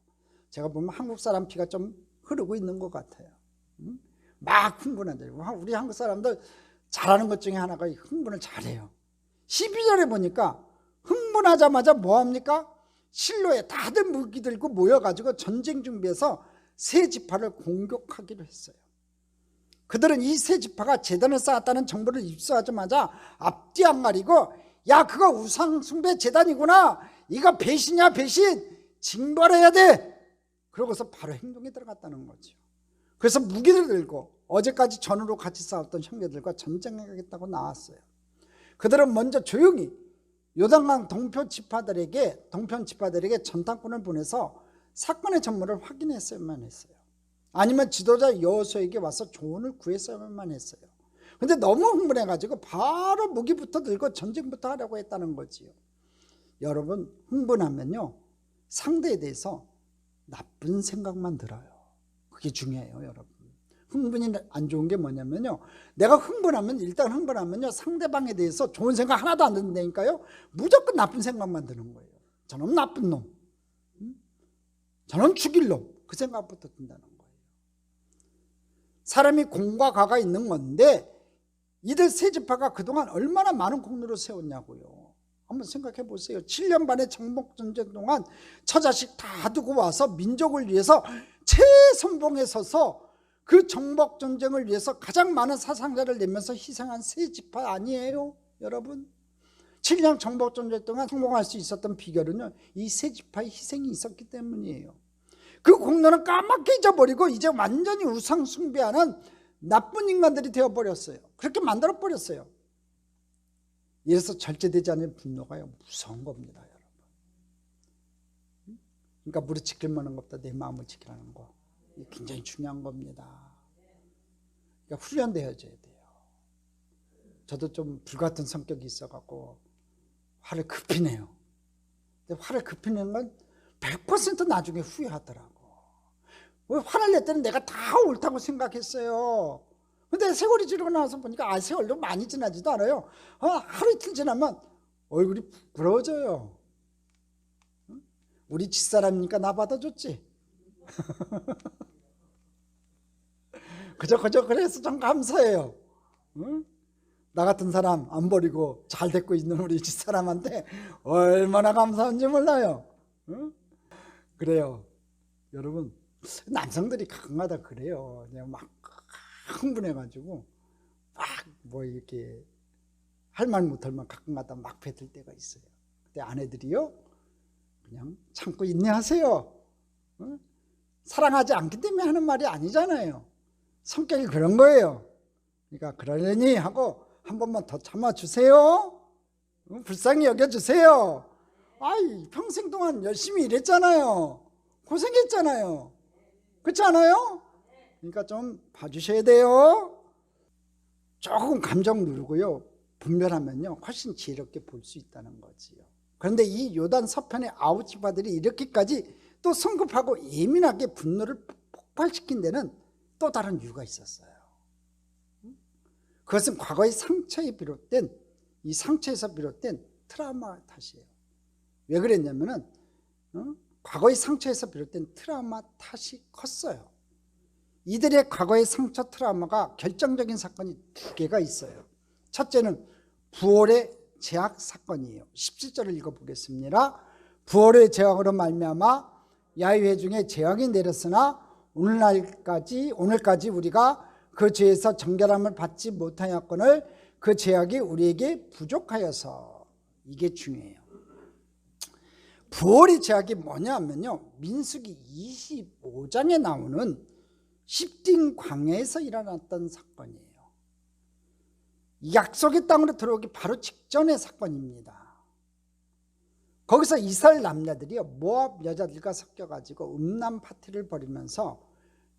[SPEAKER 1] 제가 보면 한국 사람 피가 좀 흐르고 있는 것 같아요. 막 흥분한다. 우리 한국 사람들 잘하는 것 중에 하나가 흥분을 잘해요. 12절에 보니까 흥분하자마자 뭐합니까? 실로에 다들 무기 들고 모여가지고 전쟁 준비해서 세 지파를 공격하기로 했어요. 그들은 이 세 지파가 제단을 쌓았다는 정보를 입수하자마자 앞뒤 안 가리고, 야 그거 우상 숭배 제단이구나, 이거 배신이야 배신, 징벌해야 돼. 그러고서 바로 행동에 들어갔다는 거죠. 그래서 무기를 들고 어제까지 전으로 같이 싸웠던 형제들과 전쟁하겠다고 나왔어요. 그들은 먼저 조용히 요단강 동편 지파들에게 전탄꾼을 보내서 사건의 전모를 확인했어야만 했어요. 아니면 지도자 여호수아에게 와서 조언을 구했어야만 했어요. 근데 너무 흥분해가지고 바로 무기부터 들고 전쟁부터 하려고 했다는 거지요. 여러분, 흥분하면요 상대에 대해서 나쁜 생각만 들어요. 그게 중요해요. 여러분, 흥분이 안 좋은 게 뭐냐면요, 내가 흥분하면요 상대방에 대해서 좋은 생각 하나도 안 든다니까요. 무조건 나쁜 생각만 드는 거예요. 저놈 나쁜 놈, 저놈 죽일 놈, 그 생각부터 든다는 거예요. 사람이 공과 과가 있는 건데 이들 세 지파가 그동안 얼마나 많은 공로를 세웠냐고요. 한번 생각해 보세요. 7년 반의 정복전쟁 동안 처자식 다 두고 와서 민족을 위해서 최선봉에 서서 그 정복전쟁을 위해서 가장 많은 사상자를 내면서 희생한 세 지파 아니에요, 여러분? 7년 정복전쟁 동안 성공할 수 있었던 비결은요, 이 세 지파의 희생이 있었기 때문이에요. 그 공로는 까맣게 잊어버리고 이제 완전히 우상 숭배하는 나쁜 인간들이 되어버렸어요. 그렇게 만들어버렸어요. 이래서 절제되지 않는 분노가요 무서운 겁니다, 여러분. 그러니까 무릇 지킬 만한 것보다 내 마음을 지키라는 거, 이게 굉장히 중요한 겁니다. 그러니까 훈련되어져야 돼요. 저도 좀 불같은 성격이 있어갖고 화를 급히 내요. 근데 화를 급히 내는 건 100% 나중에 후회하더라고. 왜 화를 낼 때는 내가 다 옳다고 생각했어요. 근데 세월이 지나고 나서 보니까 세월도 많이 지나지도 않아요. 하루 이틀 지나면 얼굴이 부러워져요. 우리 집사람이니까 나 받아줬지. 그저 그래서 좀 감사해요. 나 같은 사람 안 버리고 잘 데리고 있는 우리 집사람한테 얼마나 감사한지 몰라요. 그래요. 여러분, 남성들이 가끔가다 그래요. 그냥 막 흥분해가지고 막 뭐 이렇게 할 말 못할 말 가끔가다 막 뱉을 때가 있어요. 근데 아내들이요 그냥 참고 인내하세요. 사랑하지 않기 때문에 하는 말이 아니잖아요. 성격이 그런 거예요. 그러니까 그러려니 하고 한 번만 더 참아주세요. 불쌍히 여겨주세요. 아이, 평생 동안 열심히 일했잖아요. 고생했잖아요. 그렇지 않아요? 그러니까 좀 봐주셔야 돼요. 조금 감정 누르고요 분별하면요 훨씬 지혜롭게 볼 수 있다는 거지요. 그런데 이 요단 서편의 아홉 지파들이 이렇게까지 또 성급하고 예민하게 분노를 폭발시킨 데는 또 다른 이유가 있었어요. 그것은 과거의 이 상처에서 비롯된 트라우마 탓이에요. 왜 그랬냐면은 과거의 상처에서 비롯된 트라우마 탓이 컸어요. 이들의 과거의 상처 트라우마가 결정적인 사건이 두 개가 있어요. 첫째는 부활의 제약 사건이에요. 17절을 읽어보겠습니다. 부활의 제약으로 말미암아 야훼 중에 재앙이 내렸으나 오늘까지 우리가 그 죄에서 정결함을 받지 못하였거늘 그 제약이 우리에게 부족하여서. 이게 중요해요. 부활의 제약이 뭐냐면요, 민수기 25장에 나오는 십딘 광야에서 일어났던 사건이에요. 약속의 땅으로 들어오기 바로 직전의 사건입니다. 거기서 이스라엘 남자들이요 모압 여자들과 섞여가지고 음란 파티를 벌이면서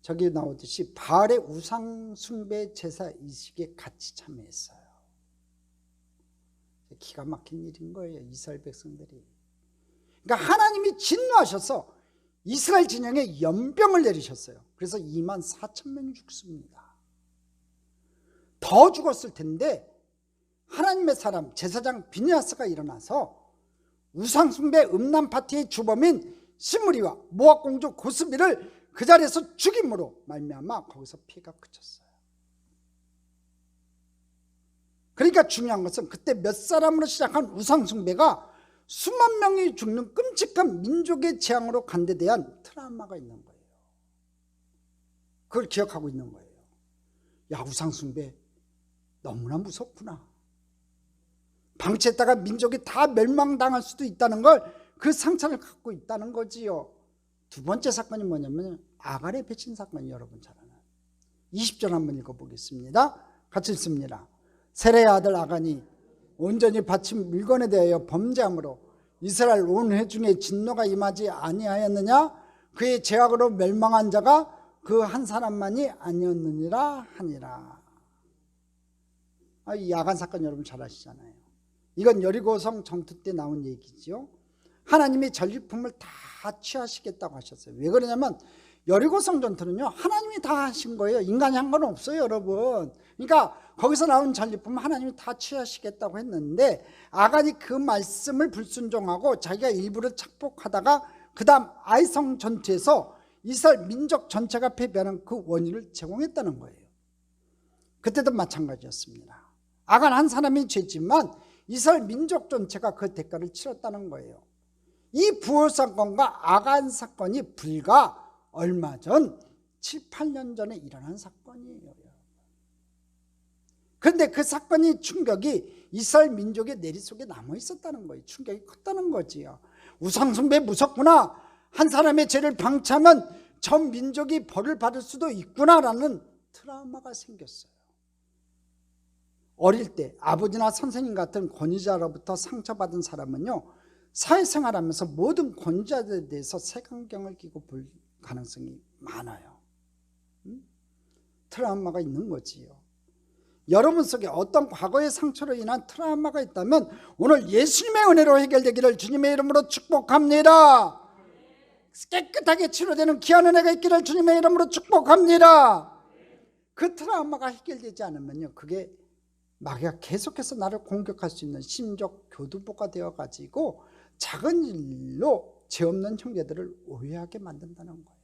[SPEAKER 1] 저기 나오듯이 바알의 우상 숭배 제사 이식에 같이 참여했어요. 기가 막힌 일인 거예요, 이스라엘 백성들이. 그러니까 하나님이 진노하셔서 이스라엘 진영에 연병을 내리셨어요. 그래서 24,000명이 죽습니다. 더 죽었을 텐데 하나님의 사람 제사장 비느하스가 일어나서 우상 숭배 음란 파티의 주범인 시므리와 모압 공주 고스비를 그 자리에서 죽임으로 말미암아 거기서 피해가 그쳤어요. 그러니까 중요한 것은 그때 몇 사람으로 시작한 우상 숭배가 수만 명이 죽는 끔찍한 민족의 재앙으로 간 데 대한 트라우마가 있는 거예요. 그걸 기억하고 있는 거예요. 야, 우상 숭배 너무나 무섭구나. 방치했다가 민족이 다 멸망당할 수도 있다는 걸, 그 상처를 갖고 있다는 거지요. 두 번째 사건이 뭐냐면 아갈의 배신 사건이 여러분 잘 아는 20절 한번 읽어보겠습니다. 같이 읽습니다. 세레의 아들 아간이 온전히 바친 물건에 대하여 범죄함으로 이스라엘 온 회중의 진노가 임하지 아니하였느냐? 그의 죄악으로 멸망한 자가 그 한 사람만이 아니었느니라 하니라. 이 야간 사건 여러분 잘 아시잖아요. 이건 여리고성 전투 때 나온 얘기죠. 하나님이 전리품을 다 취하시겠다고 하셨어요. 왜 그러냐면 여리고성 전투는요, 하나님이 다 하신 거예요. 인간이 한 건 없어요, 여러분. 그러니까 거기서 나온 전리품은 하나님이 다 취하시겠다고 했는데, 아간이 그 말씀을 불순종하고 자기가 일부를 착복하다가 그 다음 아이성 전투에서 이스라엘 민족 전체가 패배하는 그 원인을 제공했다는 거예요. 그때도 마찬가지였습니다. 아간 한 사람이 죄지만 이스라엘 민족 전체가 그 대가를 치렀다는 거예요. 이 부월 사건과 아간 사건이 불과 얼마 전 7, 8년 전에 일어난 사건이에요. 그런데 그 사건이 충격이 이스라엘 민족의 내리 속에 남아 있었다는 거예요. 충격이 컸다는 거지요. 우상숭배 무섭구나, 한 사람의 죄를 방치하면 전 민족이 벌을 받을 수도 있구나라는 트라우마가 생겼어요. 어릴 때 아버지나 선생님 같은 권위자로부터 상처받은 사람은요, 사회생활하면서 모든 권위자들에 대해서 색안경을 끼고 볼 가능성이 많아요. 트라우마가 있는 거지요. 여러분 속에 어떤 과거의 상처로 인한 트라우마가 있다면 오늘 예수님의 은혜로 해결되기를 주님의 이름으로 축복합니다. 깨끗하게 치료되는 귀한 은혜가 있기를 주님의 이름으로 축복합니다. 그 트라우마가 해결되지 않으면요, 그게 마귀가 계속해서 나를 공격할 수 있는 심적 교두보가 되어가지고 작은 일로 죄 없는 형제들을 오해하게 만든다는 거예요.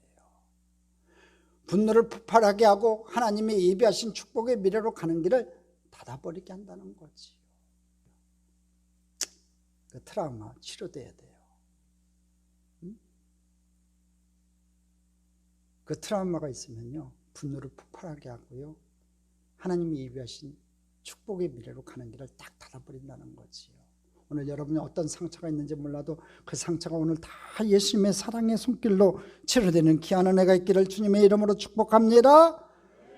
[SPEAKER 1] 분노를 폭발하게 하고 하나님의 예비하신 축복의 미래로 가는 길을 닫아버리게 한다는 거지요. 그 트라우마 치료돼야 돼요. 그 트라우마가 있으면요, 분노를 폭발하게 하고요, 하나님이 예비하신 축복의 미래로 가는 길을 딱 닫아버린다는 거지요. 오늘 여러분이 어떤 상처가 있는지 몰라도 그 상처가 오늘 다 예수님의 사랑의 손길로 치료되는 귀한 은혜가 있기를 주님의 이름으로 축복합니다.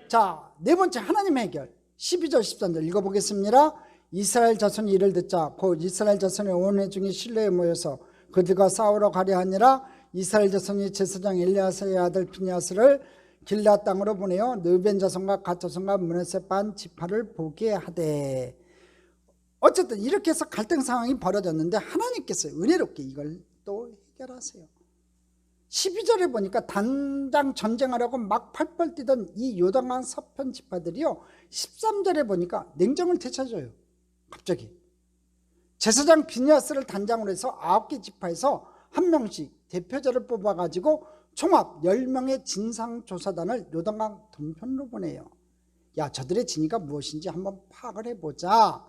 [SPEAKER 1] 자, 네 번째 하나님 해결 12절 13절 읽어보겠습니다. 이스라엘 자손이 이를 듣자 곧 이스라엘 자손의 온 회중이 실로에 모여서 그들과 싸우러 가려 하니라. 이스라엘 자손이 제사장 엘리야사의 아들 비냐스를 길앗 땅으로 보내어 르벤 자손과 갓 자손과 므낫세 반 지파를 보게 하되. 어쨌든 이렇게 해서 갈등 상황이 벌어졌는데 하나님께서 은혜롭게 이걸 또 해결하세요. 12절에 보니까 당장 전쟁하려고 막 팔벌 뛰던 이 요단강 서편 지파들이요, 13절에 보니까 냉정을 되찾아요. 갑자기 제사장 비냐스를 단장으로 해서 9개 지파에서 한 명씩 대표자를 뽑아가지고 총합 10명의 진상조사단을 요단강 동편으로 보내요. 야, 저들의 진위가 무엇인지 한번 파악을 해보자.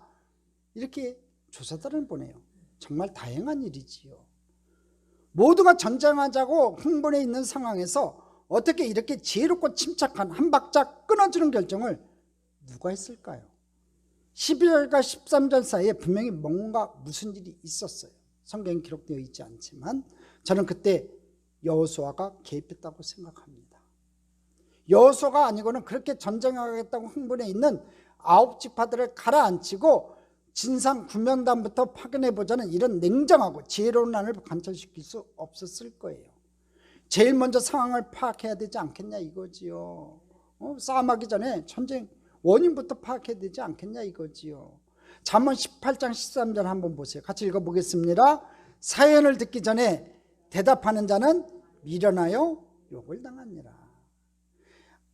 [SPEAKER 1] 이렇게 조사단을 보내요. 정말 다행한 일이지요. 모두가 전쟁하자고 흥분해 있는 상황에서 어떻게 이렇게 지혜롭고 침착한 한 박자 끊어주는 결정을 누가 했을까요? 12절과 13절 사이에 분명히 뭔가 무슨 일이 있었어요. 성경에 기록되어 있지 않지만 저는 그때 여호수아가 개입했다고 생각합니다. 여호수아가 아니고는 그렇게 전쟁하겠다고 흥분해 있는 9지파들을 가라앉히고 진상 구명단부터 파견해보자는 이런 냉정하고 지혜로운 안을 관철시킬 수 없었을 거예요. 제일 먼저 상황을 파악해야 되지 않겠냐 이거지요. 싸움하기 전에 전쟁 원인부터 파악해야 되지 않겠냐 이거지요. 잠언 18장 13절 한번 보세요. 같이 읽어보겠습니다. 사연을 듣기 전에 대답하는 자는 미련하여 욕을 당하니라.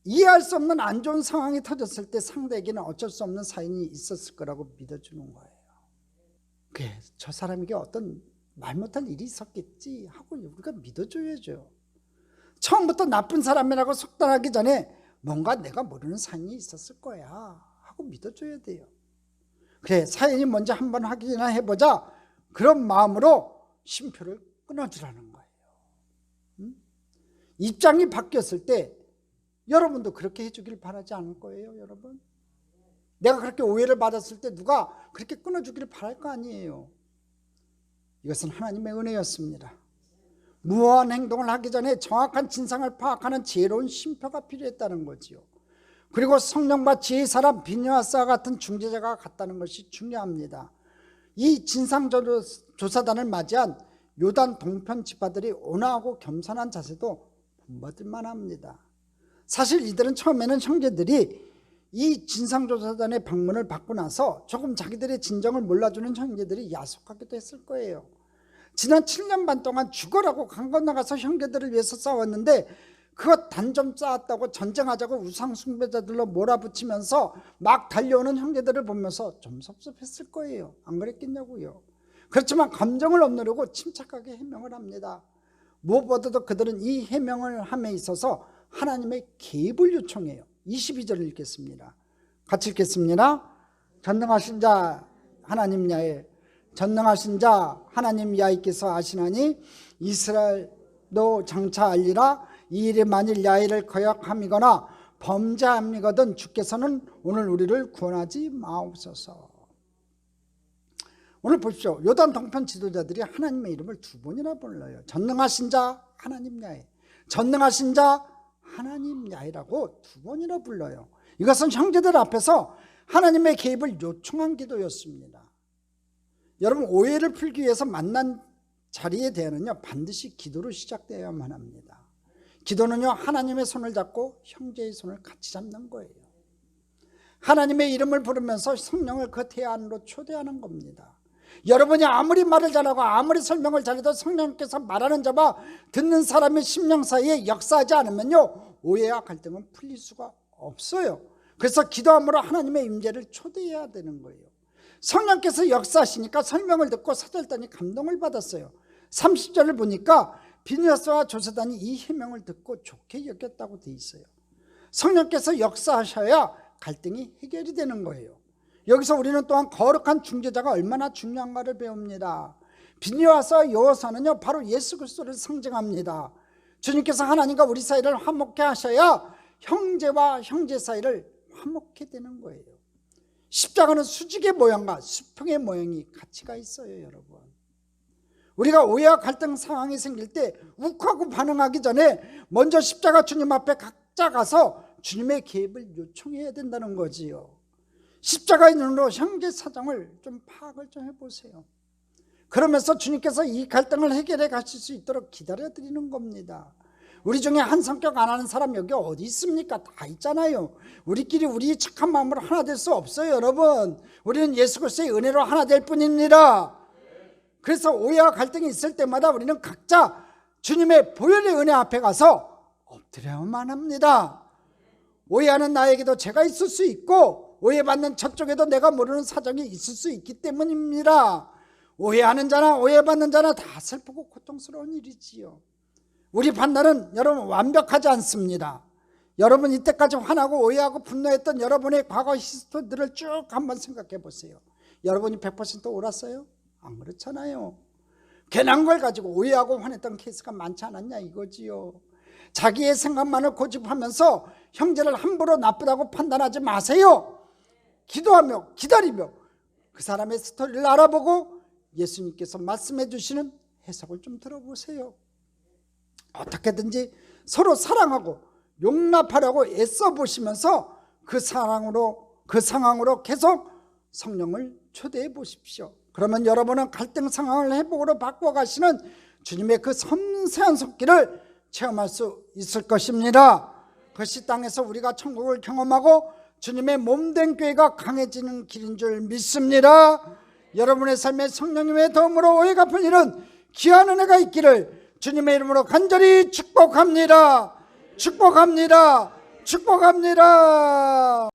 [SPEAKER 1] 이해할 수 없는 안 좋은 상황이 터졌을 때 상대에게는 어쩔 수 없는 사연이 있었을 거라고 믿어주는 거예요. 그래, 저 사람에게 어떤 말 못할 일이 있었겠지 하고 우리가 믿어줘야죠. 처음부터 나쁜 사람이라고 속단하기 전에 뭔가 내가 모르는 사연이 있었을 거야 하고 믿어줘야 돼요. 그래, 사연이 뭔지 한번 확인이나 해보자, 그런 마음으로 쉼표를 끊어주라는 거예요. 입장이 바뀌었을 때 여러분도 그렇게 해주길 바라지 않을 거예요. 여러분, 내가 그렇게 오해를 받았을 때 누가 그렇게 끊어주기를 바랄 거 아니에요. 이것은 하나님의 은혜였습니다. 무모한 행동을 하기 전에 정확한 진상을 파악하는 지혜로운 쉼표가 필요했다는 거지요. 그리고 성령과 지혜의 사람 비냐스와 같은 중재자가 갔다는 것이 중요합니다. 이 진상조사단을 맞이한 요단 동편 지파들이 온화하고 겸손한 자세도 본받을 만합니다. 사실 이들은 처음에는 형제들이 이 진상조사단의 방문을 받고 나서 조금 자기들의 진정을 몰라주는 형제들이 야속하기도 했을 거예요. 지난 7년 반 동안 죽어라고 강 건너가서 형제들을 위해서 싸웠는데 그것 단점 쌓았다고 전쟁하자고 우상 숭배자들로 몰아붙이면서 막 달려오는 형제들을 보면서 좀 섭섭했을 거예요. 안 그랬겠냐고요. 그렇지만 감정을 억누르고 침착하게 해명을 합니다. 무엇보다도 그들은 이 해명을 함에 있어서 하나님의 개입을 요청해요. 22절을 읽겠습니다. 같이 읽겠습니다. 전능하신 자 하나님 야훼, 전능하신 자 하나님 야훼께서 아시나니 이스라엘도 장차 알리라. 이 일이 만일 야훼를 거역함이거나 범죄함이거든 주께서는 오늘 우리를 구원하지 마옵소서. 오늘 보십시오. 요단 동편 지도자들이 하나님의 이름을 두 번이나 불러요. 전능하신 자 하나님 야훼, 전능하신 자 하나님 야훼라고 두 번이나 불러요. 이것은 형제들 앞에서 하나님의 개입을 요청한 기도였습니다. 여러분, 오해를 풀기 위해서 만난 자리에 대해는요 반드시 기도로 시작되어야만 합니다. 기도는요 하나님의 손을 잡고 형제의 손을 같이 잡는 거예요. 하나님의 이름을 부르면서 성령을 그 태 안으로 초대하는 겁니다. 여러분이 아무리 말을 잘하고 아무리 설명을 잘해도 성령께서 말하는 자와 듣는 사람의 심령 사이에 역사하지 않으면요 오해와 갈등은 풀릴 수가 없어요. 그래서 기도함으로 하나님의 임재를 초대해야 되는 거예요. 성령께서 역사하시니까 설명을 듣고 사절단이 감동을 받았어요. 30절을 보니까 비느하스와 조사단이 이 해명을 듣고 좋게 여겼다고 돼 있어요. 성령께서 역사하셔야 갈등이 해결이 되는 거예요. 여기서 우리는 또한 거룩한 중재자가 얼마나 중요한가를 배웁니다. 비느하스와 여호사는요 바로 예수 그리스도를 상징합니다. 주님께서 하나님과 우리 사이를 화목케 하셔야 형제와 형제 사이를 화목케 되는 거예요. 십자가는 수직의 모양과 수평의 모양이 가치가 있어요. 여러분, 우리가 오해와 갈등 상황이 생길 때 욱하고 반응하기 전에 먼저 십자가 주님 앞에 각자 가서 주님의 개입을 요청해야 된다는 거지요. 십자가의 눈으로 형제 사정을 좀 파악을 좀 해보세요. 그러면서 주님께서 이 갈등을 해결해 가실 수 있도록 기다려드리는 겁니다. 우리 중에 한 성격 안 하는 사람 여기 어디 있습니까? 다 있잖아요. 우리끼리 우리 착한 마음으로 하나 될 수 없어요. 여러분, 우리는 예수 그리스도의 은혜로 하나 될 뿐입니다. 그래서 오해와 갈등이 있을 때마다 우리는 각자 주님의 보혈의 은혜 앞에 가서 엎드려야만 합니다. 오해하는 나에게도 죄가 있을 수 있고 오해받는 저쪽에도 내가 모르는 사정이 있을 수 있기 때문입니다. 오해하는 자나 오해받는 자나 다 슬프고 고통스러운 일이지요. 우리 판단은 여러분 완벽하지 않습니다. 여러분 이때까지 화나고 오해하고 분노했던 여러분의 과거 히스토리들을 쭉 한번 생각해 보세요. 여러분이 100% 옳았어요? 안 그렇잖아요. 괜한 걸 가지고 오해하고 화냈던 케이스가 많지 않았냐 이거지요. 자기의 생각만을 고집하면서 형제를 함부로 나쁘다고 판단하지 마세요. 기도하며 기다리며 그 사람의 스토리를 알아보고 예수님께서 말씀해 주시는 해석을 좀 들어보세요. 어떻게든지 서로 사랑하고 용납하려고 애써 보시면서 그 상황으로 계속 성령을 초대해 보십시오. 그러면 여러분은 갈등 상황을 회복으로 바꿔가시는 주님의 그 섬세한 손길을 체험할 수 있을 것입니다. 그것이 땅에서 우리가 천국을 경험하고 주님의 몸된 교회가 강해지는 길인 줄 믿습니다. 여러분의 삶에 성령님의 도움으로 오해가 풀리는 귀한 은혜가 있기를 주님의 이름으로 간절히 축복합니다. 축복합니다. 축복합니다.